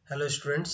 Hello students.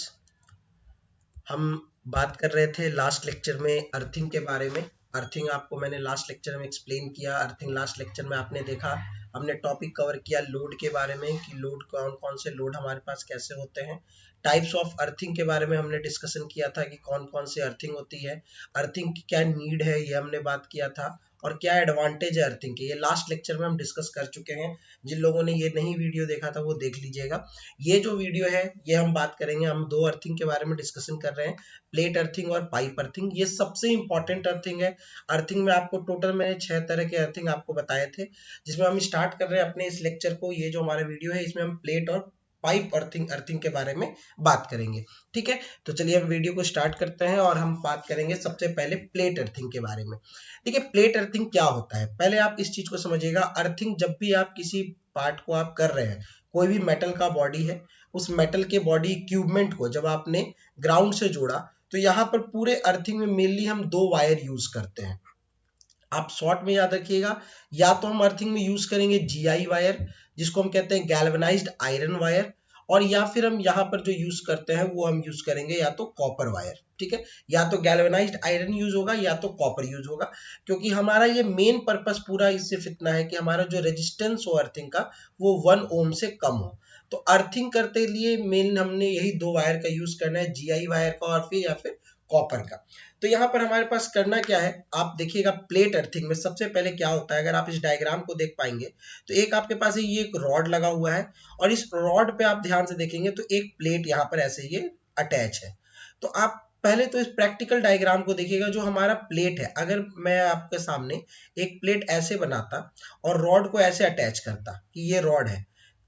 हम बात कर रहे थे लास्ट लेक्चर में अर्थिंग के बारे में। अर्थिंग आपको मैंने लास्ट लेक्चर में एक्सप्लेन किया। अर्थिंग लास्ट लेक्चर में आपने देखा, हमने टॉपिक कवर किया लोड के बारे में कि लोड कौन कौन से लोड हमारे पास कैसे होते हैं। टाइप्स ऑफ अर्थिंग के बारे में हमने डिस्कशन किया था कि कौन कौन सी अर्थिंग होती है, अर्थिंग की क्या नीड है ये हमने बात किया था, और क्या एडवांटेज है अर्थिंग के, ये लास्ट लेक्चर में हम डिस्कस कर चुके हैं। जिन लोगों ने ये नहीं वीडियो देखा था वो देख लीजिएगा। ये जो वीडियो है ये हम बात करेंगे, हम दो अर्थिंग के बारे में डिस्कशन कर रहे हैं, प्लेट अर्थिंग और पाइप अर्थिंग। ये सबसे इंपॉर्टेंट अर्थिंग है। अर्थिंग में आपको टोटल मैंने 6 तरह के अर्थिंग आपको बताए थे, जिसमें हम स्टार्ट कर रहे हैं अपने इस लेक्चर को। ये जो हमारा वीडियो है इसमें हम प्लेट और पाइप अर्थिंग अर्थिंग के बारे में बात करेंगे। ठीक है, तो चलिए अब वीडियो को स्टार्ट करते हैं और हम बात करेंगे सबसे पहले प्लेट अर्थिंग के बारे में। ठीक है, प्लेट अर्थिंग क्या होता है पहले आप इस चीज को समझिएगा। अर्थिंग जब भी आप किसी पार्ट को आप कर रहे हैं, कोई भी मेटल का बॉडी है, उस मेटल के बॉडी इक्विपमेंट को जब आपने ग्राउंड से जोड़ा, तो यहाँ पर पूरे अर्थिंग में मेनली हम दो वायर यूज करते हैं। आप शॉर्ट में याद रखिएगा, या तो हम अर्थिंग में यूज करेंगे जीआई वायर, जिसको हम कहते हैं गैल्वेनाइज्ड आयरन वायर, और या फिर हम यहाँ पर जो यूज करते हैं वो हम यूज करेंगे या तो कॉपर वायर। ठीक है, या तो गैल्वेनाइज्ड आयरन यूज होगा या तो कॉपर यूज होगा, क्योंकि हमारा ये मेन पर्पस पूरा इससे इतना है कि हमारा जो रेजिस्टेंस हो अर्थिंग का वो 1 ओम से कम हो। तो अर्थिंग करते लिए मेन हमने यही दो वायर का यूज करना है, जीआई वायर का और फिर या फिर कॉपर का। तो यहाँ पर हमारे पास करना क्या है, आप देखिएगा प्लेट अर्थिंग में सबसे पहले क्या होता है, अगर आप इस डायग्राम को देख पाएंगे तो एक आपके पास ये एक रॉड लगा हुआ है, और इस रॉड पे आप ध्यान से देखेंगे तो एक प्लेट यहाँ पर ऐसे ये अटैच है। तो आप पहले तो इस प्रैक्टिकल डायग्राम को देखिएगा। जो हमारा प्लेट है, अगर मैं आपके सामने एक प्लेट ऐसे बनाता और रॉड को ऐसे अटैच करता कि ये रॉड है,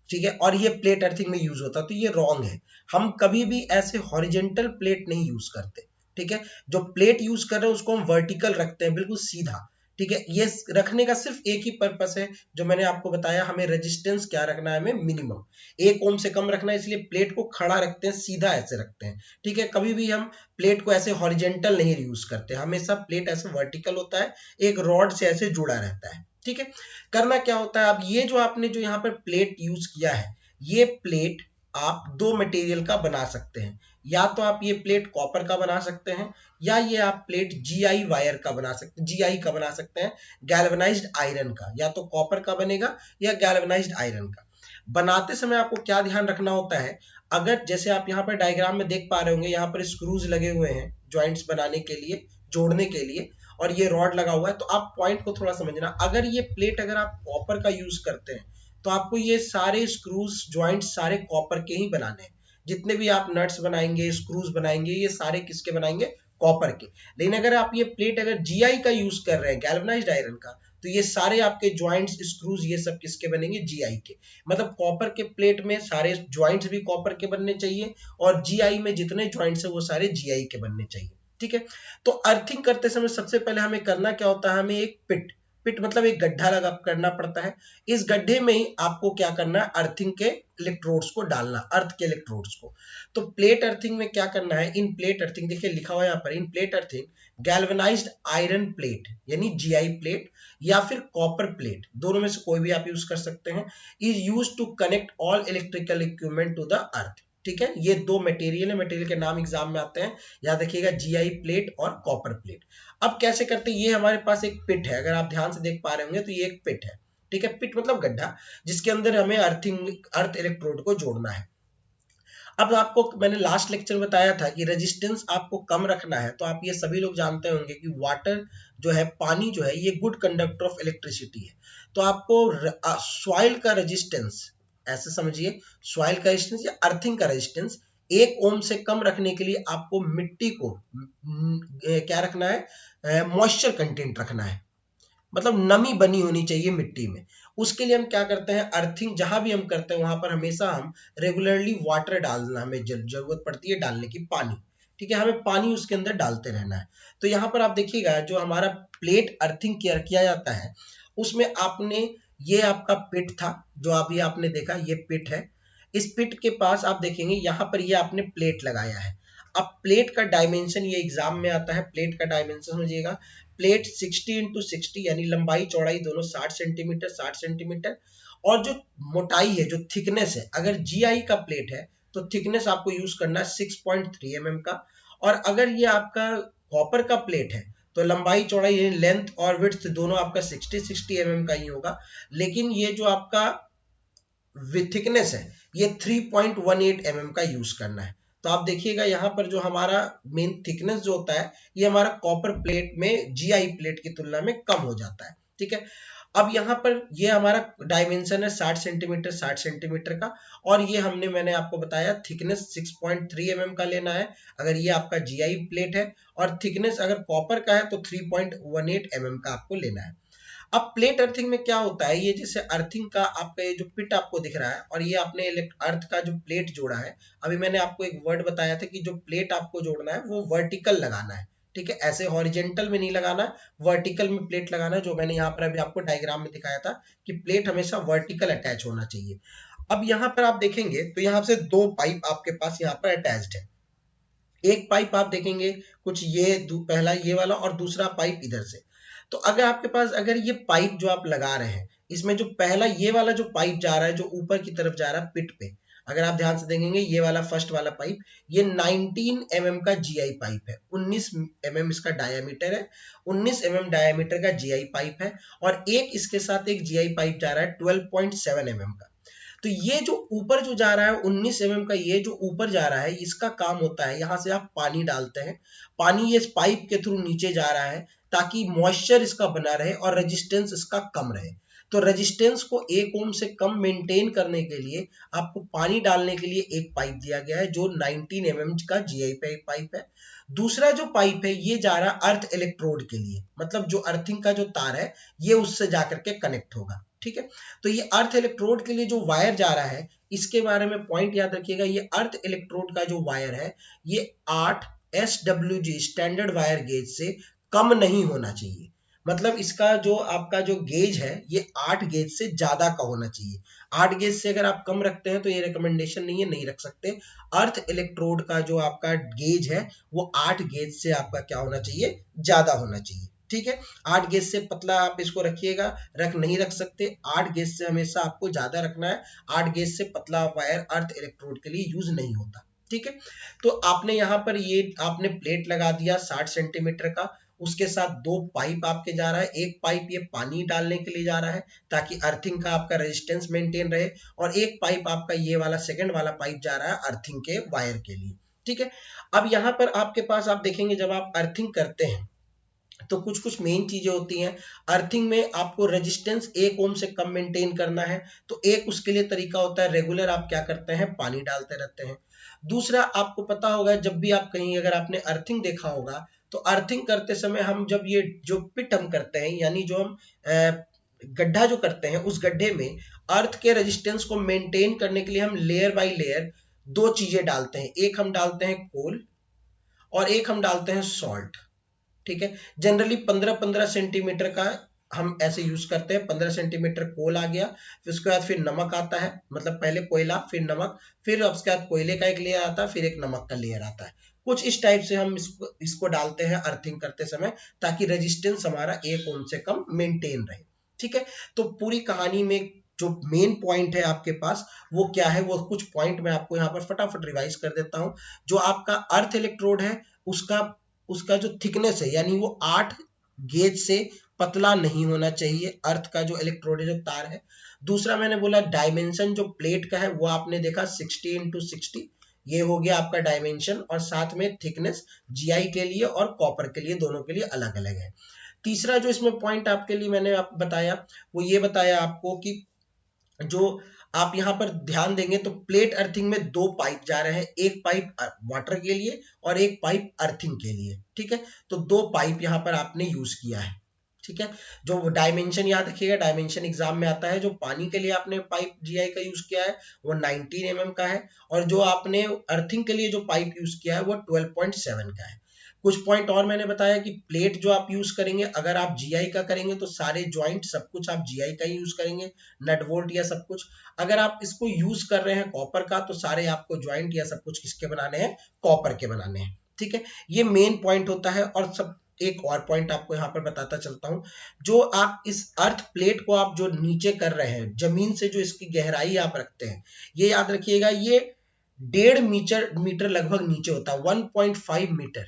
ठीक है, और ये प्लेट अर्थिंग में यूज होता, तो ये रॉन्ग है। हम कभी भी ऐसे हॉरिजेंटल प्लेट नहीं यूज करते। ठीक है, जो प्लेट यूज कर रहे हैं उसको हम वर्टिकल रखते हैं, बिल्कुल सीधा। ठीक है, ये रखने का सिर्फ एक ही पर्पस है, जो मैंने आपको बताया, हमें रेजिस्टेंस क्या रखना है, हमें मिनिमम 1 ओम से कम रखना है, इसलिए प्लेट को खड़ा रखते हैं, सीधा ऐसे रखते हैं। ठीक है, कभी भी हम प्लेट को ऐसे हॉरिजेंटल नहीं यूज करते, हमेशा प्लेट ऐसे वर्टिकल होता है, एक रॉड से ऐसे जुड़ा रहता है। ठीक है, करना क्या होता है, अब ये जो आपने जो यहाँ पर प्लेट यूज किया है, ये प्लेट आप दो मटेरियल का बना सकते हैं। या तो आप ये प्लेट कॉपर का बना सकते हैं, या ये आप प्लेट जीआई वायर का बना सकते हैं, जीआई का बना सकते हैं, गैल्वेनाइज्ड आयरन का। या तो कॉपर का बनेगा या गैल्वेनाइज्ड आयरन का। बनाते समय आपको क्या ध्यान रखना होता है, अगर जैसे आप यहाँ पर डायग्राम में देख पा रहे होंगे, यहाँ पर स्क्रूज लगे हुए हैं जॉइंट्स बनाने के लिए, जोड़ने के लिए, और ये रॉड लगा हुआ है। तो आप पॉइंट को थोड़ा समझना, अगर ये प्लेट अगर आप कॉपर का यूज करते हैं तो आपको ये सारे स्क्रूज ज्वाइंट सारे कॉपर के ही बनाने हैं। जितने भी आप नट्स बनाएंगे, स्क्रूज बनाएंगे, ये सारे किसके बनाएंगे, कॉपर के। लेकिन अगर आप ये प्लेट अगर जीआई का यूज कर रहे हैं, गैल्वेनाइज्ड आयरन का, तो ये सारे आपके ज्वाइंट्स स्क्रूज ये सब किसके बनेंगे, जीआई के। मतलब कॉपर के प्लेट में सारे ज्वाइंट्स भी कॉपर के बनने चाहिए, और जीआई में जितने ज्वाइंट्स है वो सारे जीआई के बनने चाहिए। ठीक है, तो अर्थिंग करते समय सबसे पहले हमें करना क्या होता है, हमें एक पिट, पिट मतलब एक गड्ढा लगा करना पड़ता है। इस गड्ढे में ही आपको क्या करना है, अर्थिंग के इलेक्ट्रोड्स को डालना, अर्थ के इलेक्ट्रोड्स को। तो प्लेट अर्थिंग में क्या करना है, इन प्लेट अर्थिंग देखिए लिखा हुआ है यहाँ पर, इन plate earthing galvanized iron plate यानी जीआई प्लेट या फिर कॉपर प्लेट, दोनों में से कोई भी आप यूज कर सकते हैं, is use to connect all electrical equipment to the earth. ठीक है, ये दो मटेरियल है, मटेरियल के नाम एग्जाम में आते हैं, याद रखिएगा, जीआई प्लेट और कॉपर प्लेट। अब कैसे करते हैं, ये हमारे पास एक पिट है, अगर आप ध्यान से देख पा रहे होंगे तो ये एक पिट है। ठीक है, पिट मतलब गड्ढा, जिसके अंदर हमें अर्थ इलेक्ट्रोड को जोड़ना है। अब आपको मैंने लास्ट लेक्चर बताया था कि रेजिस्टेंस आपको कम रखना है, तो आप ये सभी लोग जानते होंगे कि वाटर जो है, पानी जो है, ये गुड कंडक्टर ऑफ इलेक्ट्रिसिटी है। तो आपको सॉइल का रेजिस्टेंस ऐसे समझिए, सॉइल का रेजिस्टेंस या अर्थिंग का रेजिस्टेंस 1 ओम से कम रखने के लिए आपको मिट्टी को क्या रखना है, मॉइस्चर कंटेंट रखना है, मतलब नमी बनी होनी चाहिए मिट्टी में। उसके लिए हम क्या करते हैं, अर्थिंग जहां भी हम करते हैं वहां पर हमेशा हम रेगुलरली वाटर डालना, हमें जरूरत पड़ती है डालने की, पानी। ठीक है, हमें पानी उसके अंदर डालते रहना है। तो यहाँ पर आप देखिएगा, जो हमारा प्लेट अर्थिंग किया जाता है, उसमें आपने ये आपका पिट था, जो अभी आपने देखा, ये पिट है। इस पिट के पास आप देखेंगे यहाँ पर ये आपने प्लेट लगाया है। अब प्लेट का डायमेंशन ये एग्जाम में आता है, प्लेट का डायमेंशन समझिएगा, प्लेट 60x60 यानी लंबाई चौड़ाई दोनों 60 सेंटीमीटर 60 सेंटीमीटर, और जो मोटाई है, जो थिकनेस है, अगर जीआई का प्लेट है तो थिकनेस आपको यूज करना है 6.3 mm का। और अगर ये आपका कॉपर का प्लेट है तो लंबाई चौड़ाई लेंथ और विड्थ दोनों आपका 60 mm का ही होगा, लेकिन ये जो आपका थिकनेस है ये 3.18 mm का यूज करना है। तो आप देखिएगा यहाँ पर जो हमारा मेन थिकनेस जो होता है ये हमारा कॉपर प्लेट में जीआई प्लेट की तुलना में कम हो जाता है। ठीक है, अब यहाँ पर ये हमारा डायमेंशन है 60 सेंटीमीटर 60 सेंटीमीटर का, और ये मैंने आपको बताया थिकनेस 6.3 mm का लेना है अगर ये आपका जीआई प्लेट है, और थिकनेस अगर कॉपर का है तो 3.18 mm का आपको लेना है। अब प्लेट अर्थिंग में क्या होता है, ये जैसे अर्थिंग का आपका ये जो पिट आपको दिख रहा है और ये आपने अर्थ का जो प्लेट जोड़ा है, अभी मैंने आपको एक वर्ड बताया था कि जो प्लेट आपको जोड़ना है वो वर्टिकल लगाना है। ठीक है, ऐसे हॉरिजेंटल में नहीं लगाना, वर्टिकल में प्लेट लगाना, जो मैंने यहाँ पर अभी आपको डायग्राम में दिखाया था कि प्लेट हमेशा वर्टिकल अटैच होना चाहिए। अब यहाँ पर आप देखेंगे तो यहाँ से दो पाइप आपके पास यहाँ पर अटैच्ड है। एक पाइप आप देखेंगे कुछ ये पहला ये वाला और दूसरा पाइप इधर से। तो अगर आपके पास अगर ये पाइप जो आप लगा रहे हैं इसमें जो पहला ये वाला जो पाइप जा रहा है जो ऊपर की तरफ जा रहा है पिट पे, अगर आप ध्यान से देखेंगे ये वाला फर्स्ट वाला पाइप ये 19 mm का जीआई पाइप है, 19 mm इसका डायामीटर है, 19 mm डायामीटर का जीआई पाइप है, और एक इसके साथ एक जीआई पाइप जा रहा है 12.7 mm का। तो ये जो ऊपर जो जा रहा है 19 mm का, ये जो ऊपर जा रहा है इसका काम होता है यहाँ से आप पानी डालते हैं, पानी ये पाइप के थ्रू नीचे जा रहा है ताकि मॉइस्चर इसका बना रहे और रेजिस्टेंस इसका कम रहे। तो रेजिस्टेंस को 1 ओम से कम मेंटेन करने के लिए आपको पानी डालने के लिए एक पाइप दिया गया है जो 19 mm का जीआई पाइप है। दूसरा जो पाइप है ये जा रहा है अर्थ इलेक्ट्रोड के लिए, मतलब जो अर्थिंग का जो तार है ये उससे जाकर के कनेक्ट होगा। ठीक है, तो ये अर्थ इलेक्ट्रोड के लिए जो वायर जा रहा है इसके बारे में पॉइंट याद रखिएगा, ये अर्थ इलेक्ट्रोड का जो वायर है ये 8 SWG स्टैंडर्ड वायर गेज से कम नहीं होना चाहिए। मतलब इसका जो आपका जो गेज है ये 8 गेज से ज्यादा का होना चाहिए। 8 गेज से अगर आप कम रखते हैं तो ये रिकमेंडेशन नहीं है, नहीं रख सकते। अर्थ इलेक्ट्रोड का जो आपका गेज है वो 8 गेज से आपका क्या होना चाहिए, ज्यादा होना चाहिए। ठीक है, 8 गेज से पतला आप इसको रखिएगा, नहीं रख सकते। 8 गेज से हमेशा आपको ज्यादा रखना है, 8 गेज से पतला वायर अर्थ इलेक्ट्रोड के लिए यूज नहीं होता। ठीक है, तो आपने यहाँ पर ये आपने प्लेट लगा दिया 60 सेंटीमीटर का, उसके साथ दो पाइप आपके जा रहा है, एक पाइप ये पानी डालने के लिए जा रहा है ताकि अर्थिंग का आपका रेजिस्टेंस मेंटेन रहे, और एक पाइप आपका ये वाला सेकंड वाला पाइप जा रहा है अर्थिंग के वायर के लिए। ठीक है, अब यहाँ पर आपके पास आप देखेंगे जब आप अर्थिंग करते हैं तो कुछ कुछ मेन चीजें होती हैं। अर्थिंग में आपको रेजिस्टेंस 1 ओम से कम मेंटेन करना है, तो एक उसके लिए तरीका होता है रेगुलर आप क्या करते हैं, पानी डालते रहते हैं। दूसरा आपको पता होगा जब भी आप कहीं अगर आपने अर्थिंग देखा होगा तो अर्थिंग करते समय हम जब ये जो पिट हम करते हैं यानी जो हम गड्ढा जो करते हैं उस गड्ढे में अर्थ के रेजिस्टेंस को मेंटेन करने के लिए हम लेयर बाय लेयर दो चीजें डालते हैं, एक हम डालते हैं कोल और एक हम डालते हैं सॉल्ट। ठीक है, जनरली 15-15 सेंटीमीटर का हम ऐसे यूज करते हैं। 15 सेंटीमीटर कोल आ गया, फिर उसके बाद फिर नमक आता है, मतलब पहले कोयला फिर नमक, फिर उसके बाद कोयले का एक लेयर आता है, फिर एक नमक का लेयर आता है। कुछ इस टाइप से हम इसको डालते हैं अर्थिंग करते समय ताकि रेजिस्टेंस हमारा 1 ओम से कम मेंटेन रहे। ठीक है, तो पूरी कहानी में जो मेन पॉइंट है आपके पास वो क्या है, वो कुछ पॉइंट मैं आपको यहाँ पर फटाफट रिवाइज कर देता हूँ। जो आपका अर्थ इलेक्ट्रोड है उसका उसका जो थिकनेस है यानी वो 8 गेज से पतला नहीं होना चाहिए, अर्थ का जो इलेक्ट्रोड जो तार है। दूसरा मैंने बोला डायमेंशन जो प्लेट का है वो आपने देखा 60x60, ये हो गया आपका डायमेंशन, और साथ में थिकनेस जीआई के लिए और कॉपर के लिए दोनों के लिए अलग अलग है। तीसरा जो इसमें पॉइंट आपके लिए मैंने बताया वो ये बताया आपको कि जो आप यहाँ पर ध्यान देंगे तो प्लेट अर्थिंग में दो पाइप जा रहे हैं, एक पाइप वाटर के लिए और एक पाइप अर्थिंग के लिए। ठीक है, तो दो पाइप यहाँ पर आपने यूज किया है। ठीक है, जो डायमेंशन याद रखिएगा, डायमेंशन एग्जाम में आता है, जो पानी के लिए आपने पाइप जीआई का यूज किया है वो 19 mm का है, और जो आपने अर्थिंग के लिए जो पाइप यूज किया है वो 12.7 का है। कुछ पॉइंट और मैंने बताया कि प्लेट जो आप यूज करेंगे अगर आप जीआई का करेंगे तो सारे ज्वाइंट सब कुछ आप जीआई का ही यूज करेंगे, नट बोल्ट या सब कुछ। अगर आप इसको यूज कर रहे हैं कॉपर का तो सारे आपको ज्वाइंट या सब कुछ किसके बनाने हैं, कॉपर के बनाने हैं। ठीक है, ये मेन पॉइंट होता है। और सब एक और पॉइंट आपको यहाँ पर बताता चलता हूँ, जो आप इस अर्थ प्लेट को आप जो नीचे कर रहे हैं जमीन से जो इसकी गहराई आप रखते हैं, ये याद रखिएगा, ये 1.5 मीटर लगभग नीचे होता है, 1.5 मीटर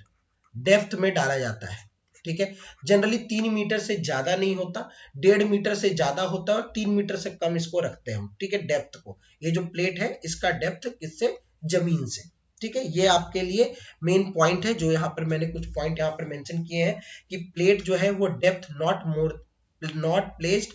डेप्थ में डाला जाता है। ठीक है, जनरली 3 मीटर से ज्यादा नहीं होता, 1.5 मीटर से ज्यादा होता है और 3 मीटर से कम इसको रखते हैं हम। ठीक है, डेप्थ को, ये जो प्लेट है इसका डेप्थ किससे, जमीन से। ठीक है, ये आपके लिए मेन पॉइंट है जो यहाँ पर मैंने कुछ पॉइंट यहाँ पर मेंशन किए हैं कि प्लेट जो है वो depth not placed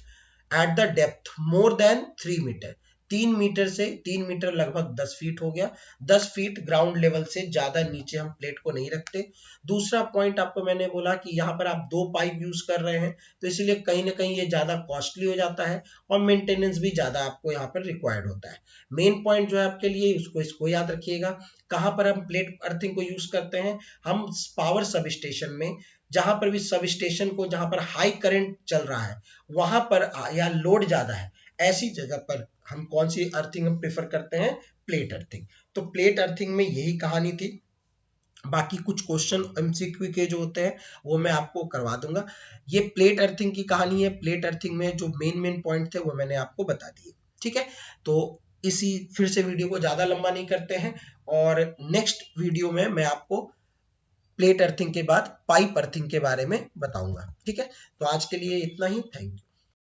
at the depth more than 3 meter, 3 meter लगभग 10 फीट हो गया, 10 फीट ग्राउंड लेवल से ज्यादा नीचे हम प्लेट को नहीं रखते। दूसरा पॉइंट आपको मैंने बोला कि यहाँ पर आप 2 पाइप यूज कर रहे हैं तो इसीलिए कहीं ना कहीं ये ज्यादा कॉस्टली हो जाता है और मेंटेनेंस भी ज्यादा आपको यहाँ पर रिक्वायर्ड होता है। मेन पॉइंट जो है आपके लिए इसको याद रखिएगा। कहाँ पर हम प्लेट अर्थिंग को यूज करते हैं, हम पावर सब स्टेशन में, जहां पर भी सब स्टेशन को, जहां पर हाई करंट चल रहा है वहां पर या लोड ज्यादा है, ऐसी जगह पर हम कौन सी अर्थिंग हम प्रेफर करते हैं, प्लेट अर्थिंग। तो प्लेट अर्थिंग में यही कहानी थी। बाकी कुछ क्वेश्चन एमसीक्यू के जो होते हैं वो मैं आपको करवा दूंगा। ये प्लेट अर्थिंग की कहानी है। प्लेट अर्थिंग में जो मेन पॉइंट थे वो मैंने आपको बता दिए। ठीक है, तो इसी फिर से वीडियो को ज्यादा लंबा नहीं करते हैं और नेक्स्ट वीडियो में मैं आपको प्लेट अर्थिंग के बाद पाइप अर्थिंग के बारे में बताऊंगा। ठीक है, तो आज के लिए इतना ही। Thank you.